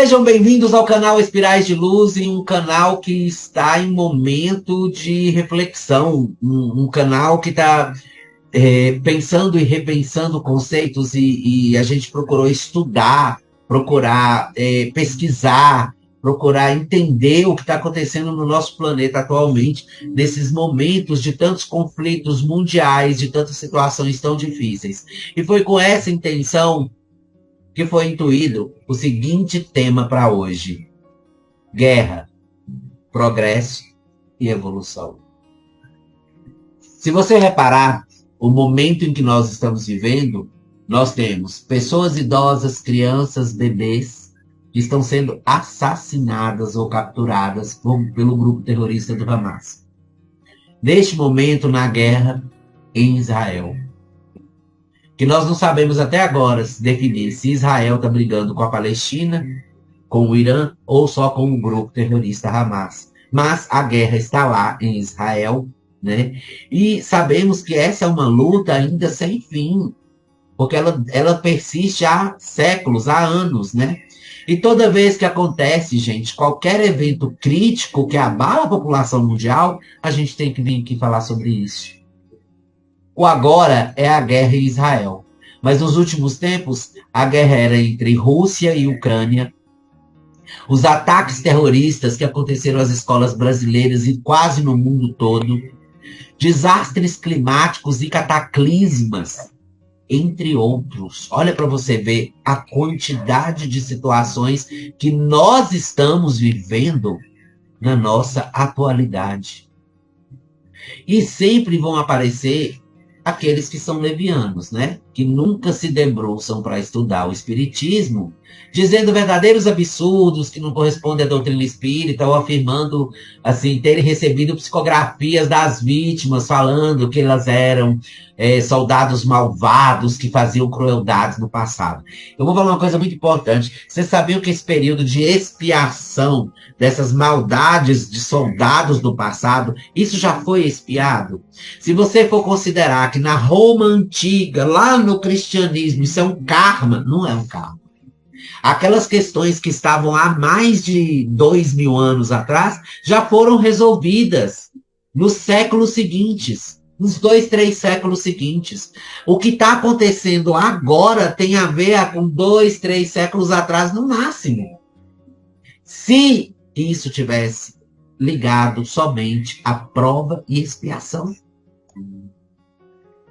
Sejam bem-vindos ao canal Espirais de Luz, um canal que está em momento de reflexão, um canal que está pensando e repensando conceitos e a gente procurou estudar, procurar pesquisar, procurar entender o que está acontecendo no nosso planeta atualmente, nesses momentos de tantos conflitos mundiais, de tantas situações tão difíceis. E foi com essa intenção que foi intuído o seguinte tema para hoje: guerra, progresso e evolução. Se você reparar, o momento em que nós estamos vivendo, nós temos pessoas idosas, crianças, bebês, que estão sendo assassinadas ou capturadas pelo grupo terrorista do Hamas. Neste momento, na guerra em Israel, que nós não sabemos até agora se definir se Israel está brigando com a Palestina, com o Irã ou só com o grupo terrorista Hamas. Mas a guerra está lá em Israel, né? E sabemos que essa é uma luta ainda sem fim, porque ela persiste há séculos, há anos, né? E toda vez que acontece, gente, qualquer evento crítico que abala a população mundial, a gente tem que vir aqui falar sobre isso. O agora é a guerra em Israel. Mas nos últimos tempos, a guerra era entre Rússia e Ucrânia. Os ataques terroristas que aconteceram às escolas brasileiras e quase no mundo todo. Desastres climáticos e cataclismas, entre outros. Olha para você ver a quantidade de situações que nós estamos vivendo na nossa atualidade. E sempre vão aparecer aqueles que são levianos, né? Que nunca se debruçam para estudar o espiritismo, dizendo verdadeiros absurdos que não correspondem à doutrina espírita, ou afirmando, assim, terem recebido psicografias das vítimas, falando que elas eram soldados malvados que faziam crueldades no passado. Eu vou falar uma coisa muito importante. Vocês sabiam que esse período de expiação dessas maldades de soldados do passado, isso já foi expiado? Se você for considerar que na Roma antiga, lá no cristianismo, isso é um karma, não é um karma. Aquelas questões que estavam há mais de 2000 anos atrás já foram resolvidas nos séculos seguintes, nos 2, 3 séculos seguintes. O que está acontecendo agora tem a ver com 2, 3 séculos atrás no máximo. Se isso tivesse ligado somente à prova e expiação,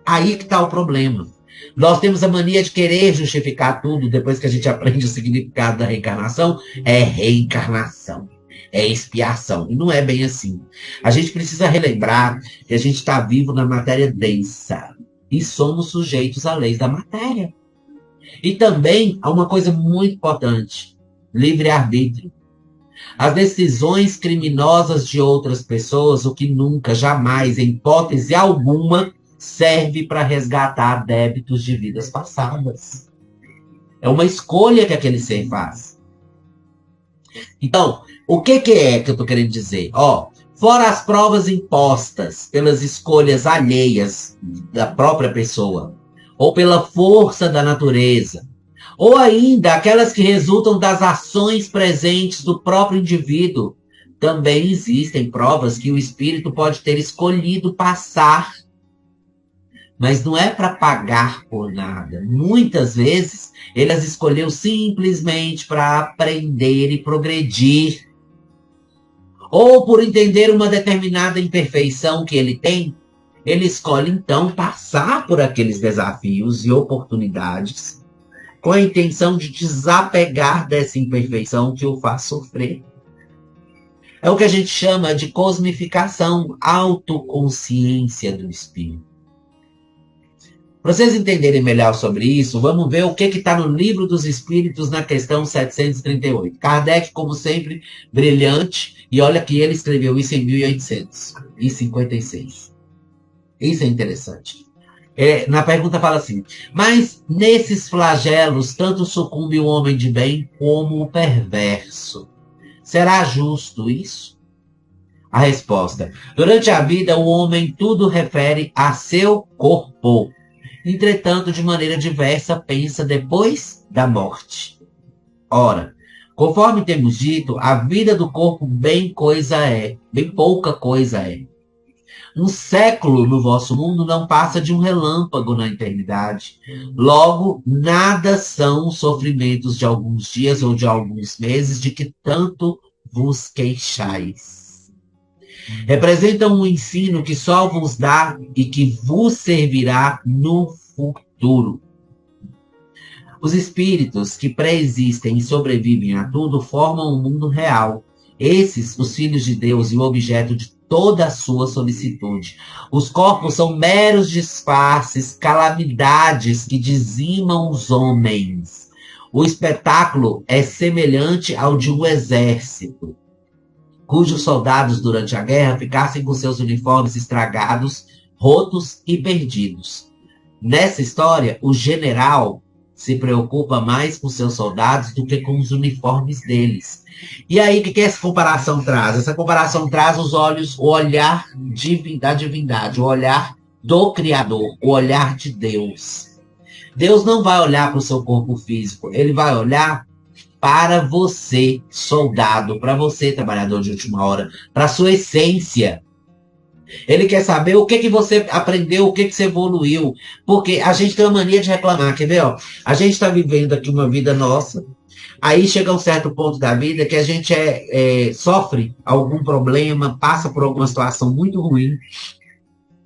aí que está o problema. Nós temos a mania de querer justificar tudo depois que a gente aprende o significado da reencarnação. É reencarnação, é expiação. E não é bem assim. A gente precisa relembrar que a gente está vivo na matéria densa e somos sujeitos às leis da matéria. E também há uma coisa muito importante: livre-arbítrio. As decisões criminosas de outras pessoas, o que nunca, jamais, em hipótese alguma, serve para resgatar débitos de vidas passadas. É uma escolha que aquele ser faz. Então, o que é que eu estou querendo dizer? Fora as provas impostas pelas escolhas alheias da própria pessoa, ou pela força da natureza, ou ainda aquelas que resultam das ações presentes do próprio indivíduo, também existem provas que o espírito pode ter escolhido passar. Mas não é para pagar por nada. Muitas vezes, ele as escolheu simplesmente para aprender e progredir. Ou por entender uma determinada imperfeição que ele tem, ele escolhe então passar por aqueles desafios e oportunidades com a intenção de desapegar dessa imperfeição que o faz sofrer. É o que a gente chama de cosmificação, autoconsciência do espírito. Para vocês entenderem melhor sobre isso, vamos ver o que está no Livro dos Espíritos, na questão 738. Kardec, como sempre, brilhante, e olha que ele escreveu isso em 1856. Isso é interessante. Na pergunta fala assim: mas nesses flagelos, tanto sucumbe o homem de bem como o perverso. Será justo isso? A resposta: durante a vida, o homem tudo refere a seu corpo. Entretanto, de maneira diversa, pensa depois da morte. Ora, Conforme temos dito, a vida do corpo bem pouca coisa é. Um século no vosso mundo não passa de um relâmpago na eternidade. Logo, nada são os sofrimentos de alguns dias ou de alguns meses de que tanto vos queixais. Representam um ensino que só vos dá e que vos servirá no futuro. Os espíritos que preexistem e sobrevivem a tudo formam um mundo real. Esses, os filhos de Deus e o objeto de toda a sua solicitude. Os corpos são meros disfarces, calamidades que dizimam os homens. O espetáculo é semelhante ao de um exército, cujos soldados durante a guerra ficassem com seus uniformes estragados, rotos e perdidos. Nessa história, o general se preocupa mais com seus soldados do que com os uniformes deles. E aí, o que essa comparação traz? Essa comparação traz o olhar da divindade, o olhar do Criador, o olhar de Deus. Deus não vai olhar para o seu corpo físico, ele vai olhar para você, soldado, para você, trabalhador de última hora, para a sua essência. Ele quer saber o que você aprendeu, o que você evoluiu. Porque a gente tem uma mania de reclamar, quer ver? Ó? A gente está vivendo aqui uma vida nossa, aí chega um certo ponto da vida que a gente sofre algum problema, passa por alguma situação muito ruim,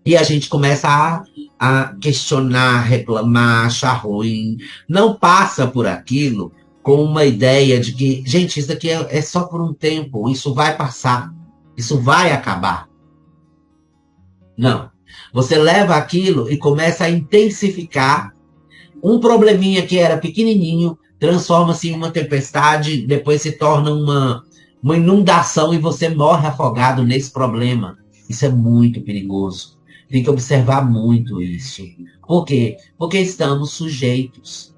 e a gente começa a questionar, reclamar, achar ruim. Não passa por aquilo com uma ideia de que, gente, isso aqui é só por um tempo, isso vai passar, isso vai acabar. Não. Você leva aquilo e começa a intensificar. Um probleminha que era pequenininho transforma-se em uma tempestade, depois se torna uma inundação e você morre afogado nesse problema. Isso é muito perigoso. Tem que observar muito isso. Por quê? Porque estamos sujeitos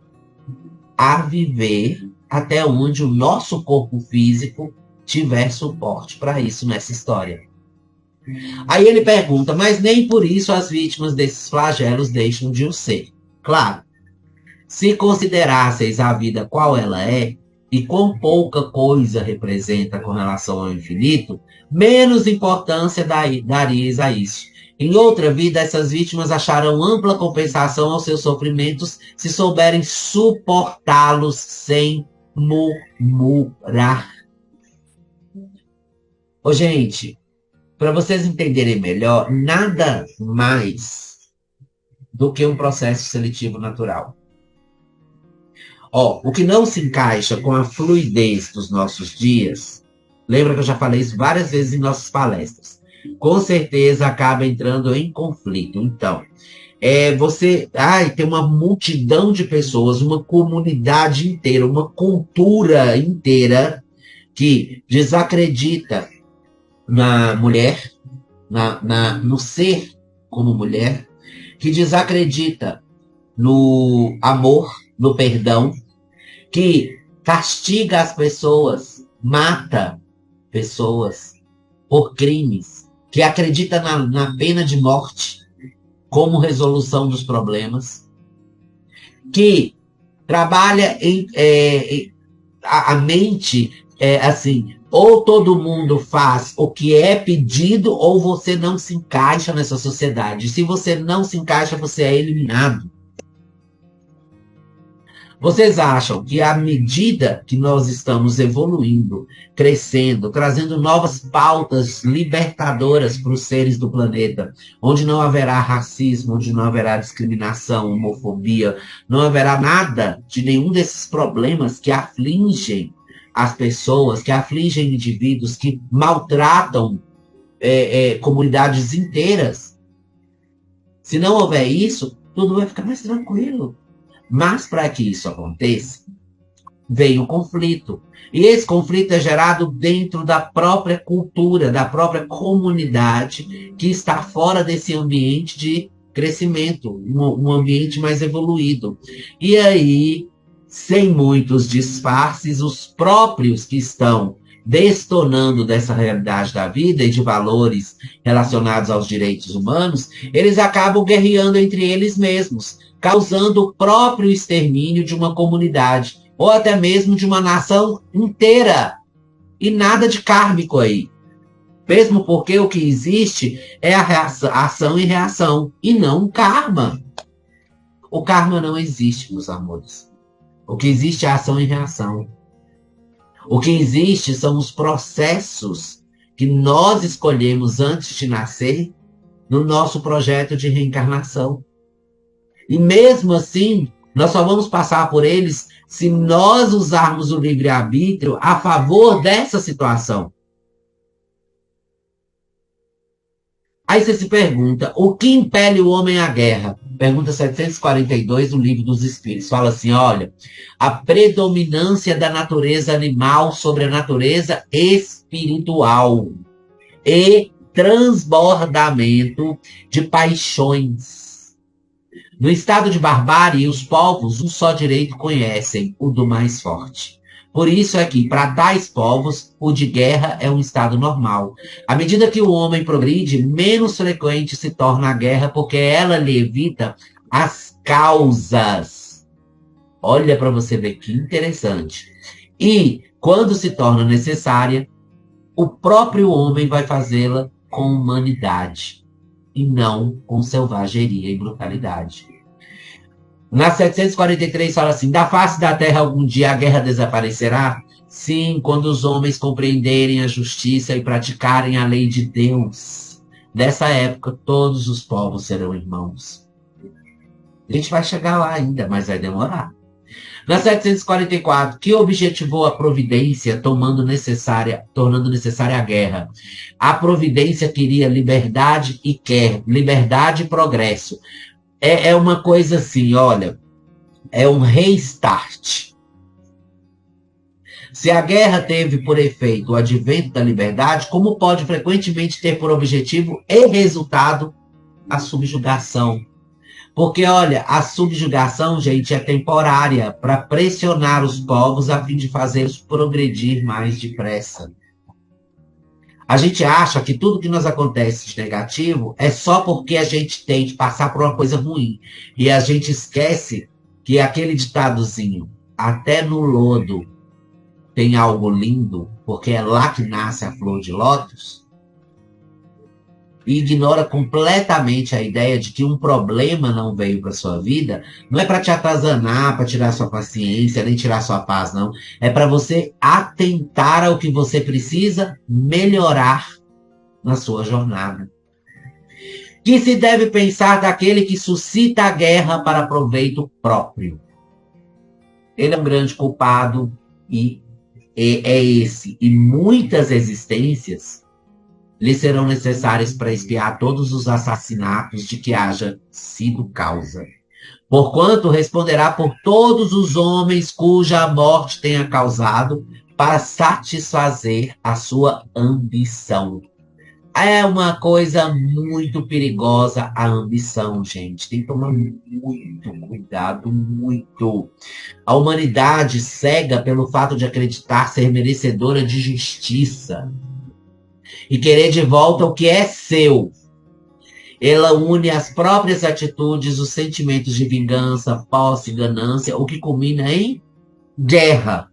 a viver até onde o nosso corpo físico tiver suporte para isso nessa história. Aí ele pergunta, mas nem por isso as vítimas desses flagelos deixam de o ser. Claro, se considerasseis a vida qual ela é, e quão pouca coisa representa com relação ao infinito, menos importância daríeis a isso. Em outra vida, essas vítimas acharão ampla compensação aos seus sofrimentos se souberem suportá-los sem murmurar. Ô, gente, para vocês entenderem melhor, nada mais do que um processo seletivo natural. Ó, o que não se encaixa com a fluidez dos nossos dias, lembra que eu já falei isso várias vezes em nossas palestras, com certeza acaba entrando em conflito. Então, tem uma multidão de pessoas, uma comunidade inteira, uma cultura inteira que desacredita na mulher, no ser como mulher, que desacredita no amor, no perdão, que castiga as pessoas, mata pessoas por crimes, que acredita na pena de morte como resolução dos problemas, que trabalha a mente assim, ou todo mundo faz o que é pedido, ou você não se encaixa nessa sociedade. Se você não se encaixa, você é eliminado. Vocês acham que à medida que nós estamos evoluindo, crescendo, trazendo novas pautas libertadoras para os seres do planeta, onde não haverá racismo, onde não haverá discriminação, homofobia, não haverá nada de nenhum desses problemas que afligem as pessoas, que afligem indivíduos, que maltratam comunidades inteiras. Se não houver isso, tudo vai ficar mais tranquilo. Mas para que isso aconteça, vem o conflito. E esse conflito é gerado dentro da própria cultura, da própria comunidade que está fora desse ambiente de crescimento, um ambiente mais evoluído. E aí, sem muitos disfarces, os próprios que estão destonando dessa realidade da vida e de valores relacionados aos direitos humanos, eles acabam guerreando entre eles mesmos, causando o próprio extermínio de uma comunidade. ou até mesmo de uma nação inteira. E nada de kármico aí. Mesmo porque o que existe é a ação e reação, e não o karma. O karma não existe, meus amores. O que existe é ação e reação. O que existe são os processos que nós escolhemos antes de nascer no nosso projeto de reencarnação. E mesmo assim, nós só vamos passar por eles se nós usarmos o livre-arbítrio a favor dessa situação. Aí você se pergunta, o que impele o homem à guerra? Pergunta 742 do Livro dos Espíritos. Fala assim, olha, a predominância da natureza animal sobre a natureza espiritual e transbordamento de paixões. No estado de barbárie, os povos um só direito conhecem, o do mais forte. Por isso é que, para tais povos, o de guerra é um estado normal. À medida que o homem progride, menos frequente se torna a guerra, porque ela lhe evita as causas. Olha para você ver que interessante. E, quando se torna necessária, o próprio homem vai fazê-la com humanidade, e não com selvageria e brutalidade. Na 743 fala assim, da face da terra algum dia a guerra desaparecerá? Sim, quando os homens compreenderem a justiça e praticarem a lei de Deus. Nessa época, todos os povos serão irmãos. A gente vai chegar lá ainda, mas vai demorar. Na 744, que objetivou a providência tornando necessária a guerra? A providência queria liberdade e quer liberdade e progresso. É uma coisa assim, olha, é um restart. Se a guerra teve por efeito o advento da liberdade, como pode frequentemente ter por objetivo e resultado a subjugação? Porque, olha, a subjugação, gente, é temporária para pressionar os povos a fim de fazê-los progredir mais depressa. A gente acha que tudo que nos acontece de negativo é só porque a gente tem que passar por uma coisa ruim. E a gente esquece que aquele ditadozinho, até no lodo tem algo lindo, porque é lá que nasce a flor de lótus, e ignora completamente a ideia de que um problema não veio para sua vida, não é para te atazanar, para tirar sua paciência, nem tirar sua paz, não. É para você atentar ao que você precisa melhorar na sua jornada. Que se deve pensar daquele que suscita a guerra para proveito próprio. Ele é um grande culpado e é esse. E muitas existências lhe serão necessárias para expiar todos os assassinatos de que haja sido causa. Porquanto responderá por todos os homens cuja morte tenha causado, para satisfazer a sua ambição. É uma coisa muito perigosa a ambição, gente. Tem que tomar muito cuidado, muito. A humanidade cega pelo fato de acreditar ser merecedora de justiça e querer de volta o que é seu. Ela une às próprias atitudes os sentimentos de vingança, posse, ganância, o que culmina em guerra.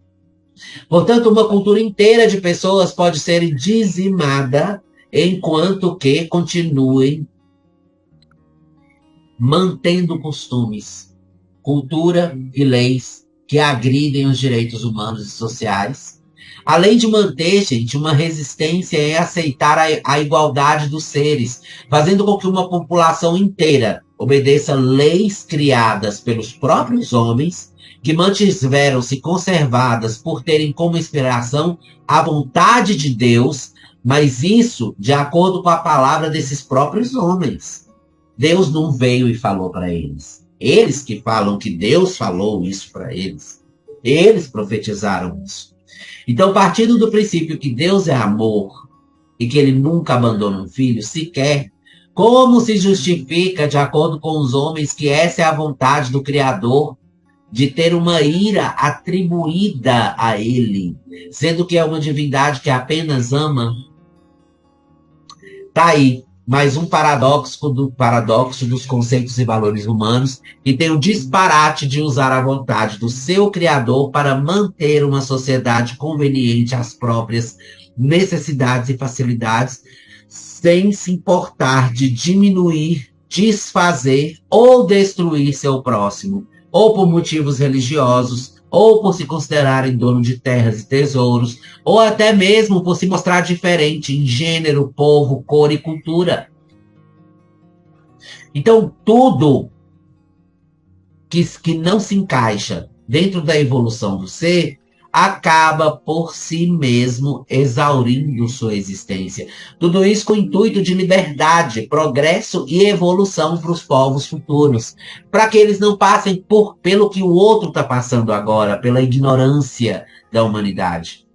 Portanto, uma cultura inteira de pessoas pode ser dizimada enquanto que continuem mantendo costumes, cultura e leis que agridem os direitos humanos e sociais, além de manter, gente, uma resistência em aceitar a igualdade dos seres, fazendo com que uma população inteira obedeça leis criadas pelos próprios homens, que mantiveram-se conservadas por terem como inspiração a vontade de Deus, mas isso de acordo com a palavra desses próprios homens. Deus não veio e falou para eles. Eles que falam que Deus falou isso para eles. Eles profetizaram isso. Então, partindo do princípio que Deus é amor e que ele nunca abandona um filho, sequer, como se justifica, de acordo com os homens, que essa é a vontade do Criador, de ter uma ira atribuída a ele, sendo que é uma divindade que apenas ama? Tá aí mais um paradoxo dos conceitos e valores humanos, e tem o disparate de usar a vontade do seu Criador para manter uma sociedade conveniente às próprias necessidades e facilidades, sem se importar de diminuir, desfazer ou destruir seu próximo, ou por motivos religiosos, ou por se considerarem dono de terras e tesouros, ou até mesmo por se mostrar diferente em gênero, povo, cor e cultura. Então, tudo que não se encaixa dentro da evolução do ser acaba por si mesmo exaurindo sua existência. Tudo isso com o intuito de liberdade, progresso e evolução para os povos futuros, para que eles não passem pelo que o outro está passando agora, pela ignorância da humanidade.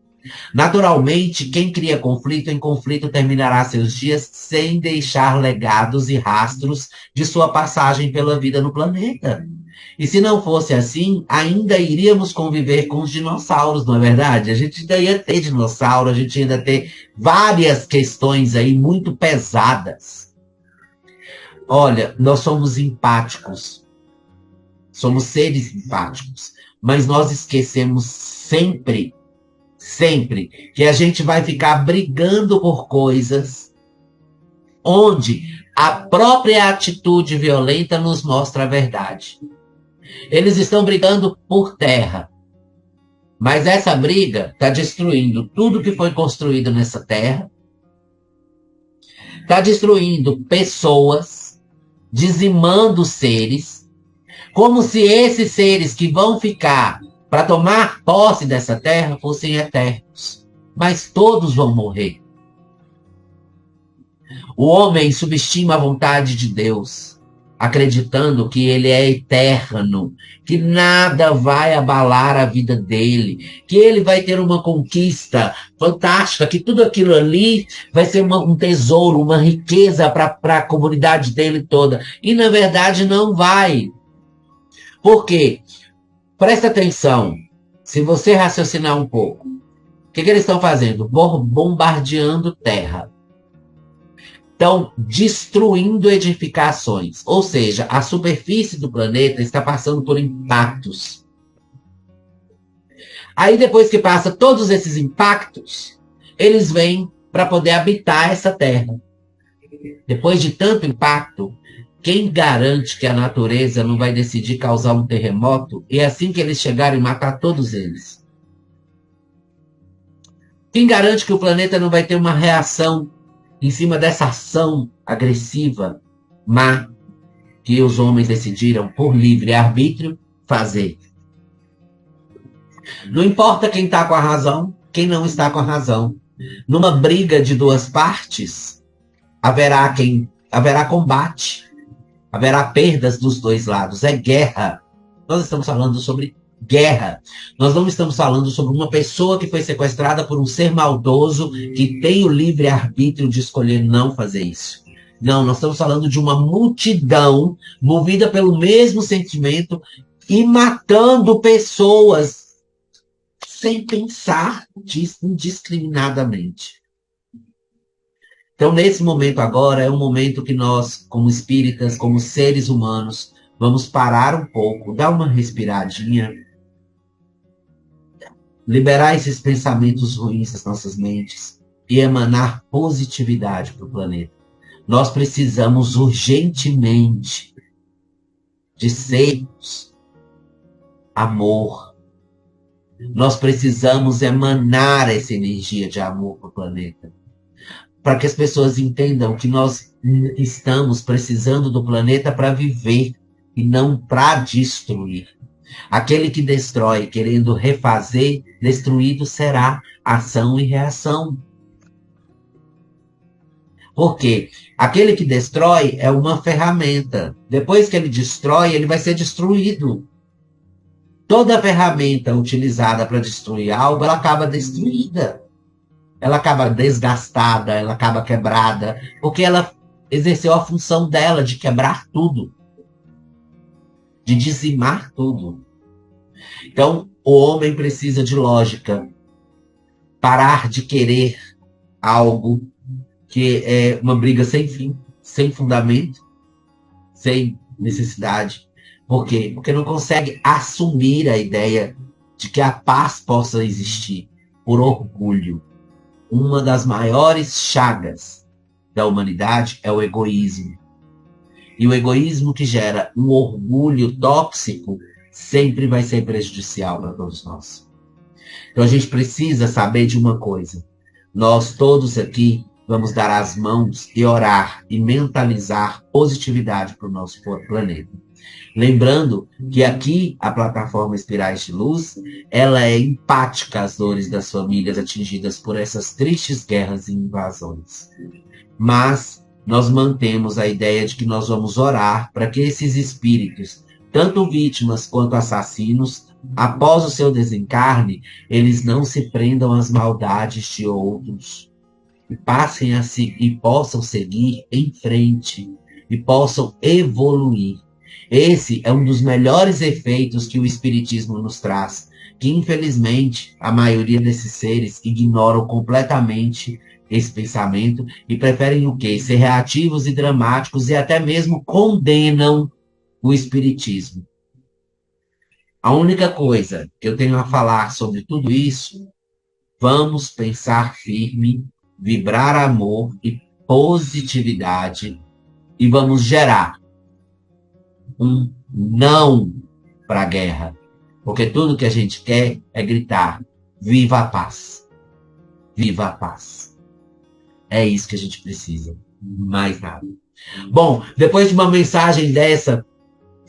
Naturalmente, quem cria conflito em conflito terminará seus dias sem deixar legados e rastros de sua passagem pela vida no planeta. E se não fosse assim, ainda iríamos conviver com os dinossauros, não é verdade? A gente ainda ia ter dinossauro, a gente ainda ter várias questões aí muito pesadas. Olha, nós somos empáticos, somos seres empáticos, mas nós esquecemos sempre que a gente vai ficar brigando por coisas onde a própria atitude violenta nos mostra a verdade. Eles estão brigando por terra, mas essa briga está destruindo tudo que foi construído nessa terra, está destruindo pessoas, dizimando seres, como se esses seres que vão ficar para tomar posse dessa terra fossem eternos. Mas todos vão morrer. O homem subestima a vontade de Deus, acreditando que ele é eterno, que nada vai abalar a vida dele, que ele vai ter uma conquista fantástica, que tudo aquilo ali vai ser um tesouro, uma riqueza para a comunidade dele toda. E na verdade não vai. Por quê? Presta atenção, se você raciocinar um pouco, o que eles estão fazendo? Bombardeando terra. Estão destruindo edificações, ou seja, a superfície do planeta está passando por impactos. Aí depois que passa todos esses impactos, eles vêm para poder habitar essa terra. Depois de tanto impacto, quem garante que a natureza não vai decidir causar um terremoto e assim que eles chegarem matar todos eles? Quem garante que o planeta não vai ter uma reação em cima dessa ação agressiva, má, que os homens decidiram por livre arbítrio fazer? Não importa quem está com a razão, quem não está com a razão. Numa briga de duas partes, haverá combate. Haverá perdas dos dois lados. É guerra. Nós estamos falando sobre guerra. Nós não estamos falando sobre uma pessoa que foi sequestrada por um ser maldoso que tem o livre arbítrio de escolher não fazer isso. Não, nós estamos falando de uma multidão movida pelo mesmo sentimento e matando pessoas sem pensar indiscriminadamente. Então, nesse momento agora, é um momento que nós, como espíritas, como seres humanos, vamos parar um pouco, dar uma respiradinha, liberar esses pensamentos ruins das nossas mentes e emanar positividade para o planeta. Nós precisamos urgentemente de sermos amor. Nós precisamos emanar essa energia de amor para o planeta, para que as pessoas entendam que nós estamos precisando do planeta para viver e não para destruir. Aquele que destrói querendo refazer, destruído será ação e reação. Por quê? Aquele que destrói é uma ferramenta. Depois que ele destrói, ele vai ser destruído. Toda ferramenta utilizada para destruir algo, ela acaba destruída. Ela acaba desgastada, ela acaba quebrada, porque ela exerceu a função dela de quebrar tudo, de dizimar tudo. Então, o homem precisa de lógica, parar de querer algo que é uma briga sem fim, sem fundamento, sem necessidade. Por quê? Porque não consegue assumir a ideia de que a paz possa existir por orgulho. Uma das maiores chagas da humanidade é o egoísmo. E o egoísmo que gera um orgulho tóxico sempre vai ser prejudicial para todos nós. Então a gente precisa saber de uma coisa. Nós todos aqui vamos dar as mãos e orar e mentalizar positividade para o nosso planeta. Lembrando que aqui a plataforma Espirais de Luz, ela é empática às dores das famílias atingidas por essas tristes guerras e invasões. Mas nós mantemos a ideia de que nós vamos orar para que esses espíritos, tanto vítimas quanto assassinos, após o seu desencarne, eles não se prendam às maldades de outros e passem a se e possam seguir em frente e possam evoluir. Esse é um dos melhores efeitos que o espiritismo nos traz, que infelizmente a maioria desses seres ignoram completamente esse pensamento e preferem o quê? Ser reativos e dramáticos e até mesmo condenam o espiritismo. A única coisa que eu tenho a falar sobre tudo isso, vamos pensar firme, vibrar amor e positividade e vamos gerar um não para a guerra. Porque tudo que a gente quer é gritar: viva a paz! Viva a paz! É isso que a gente precisa. Mais nada. Bom, depois de uma mensagem dessa,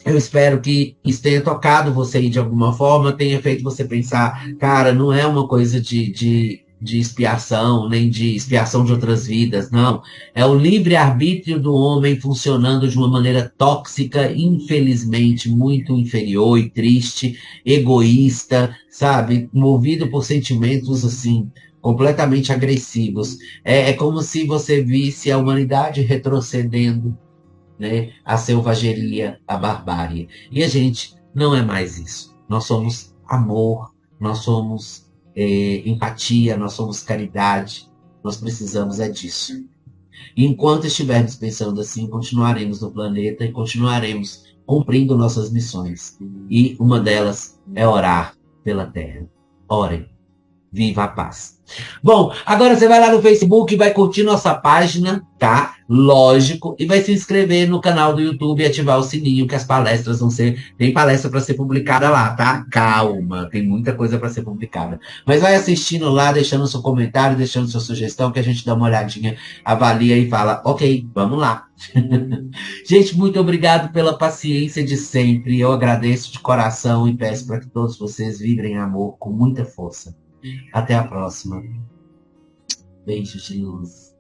eu espero que isso tenha tocado você aí de alguma forma, tenha feito você pensar, cara, não é uma coisa de expiação, nem de expiação de outras vidas, não. É o livre-arbítrio do homem funcionando de uma maneira tóxica, infelizmente, muito inferior e triste, egoísta, sabe? Movido por sentimentos, assim, completamente agressivos. É como se você visse a humanidade retrocedendo, né, a selvageria, a barbárie. E a gente não é mais isso. Nós somos amor, nós somos empatia, nós somos caridade. Nós precisamos é disso. E enquanto estivermos pensando assim, continuaremos no planeta e continuaremos cumprindo nossas missões. E uma delas é orar pela Terra. Orem. Viva a paz. Bom, agora você vai lá no Facebook e vai curtir nossa página, tá? Lógico. E vai se inscrever no canal do YouTube e ativar o sininho, que as palestras vão ser... Tem palestra para ser publicada lá, tá? Calma, tem muita coisa para ser publicada. Mas vai assistindo lá, deixando seu comentário, deixando sua sugestão, que a gente dá uma olhadinha, avalia e fala, ok, vamos lá. Gente, muito obrigado pela paciência de sempre. Eu agradeço de coração e peço para que todos vocês vibrem amor com muita força. Até a próxima. Beijos de luz.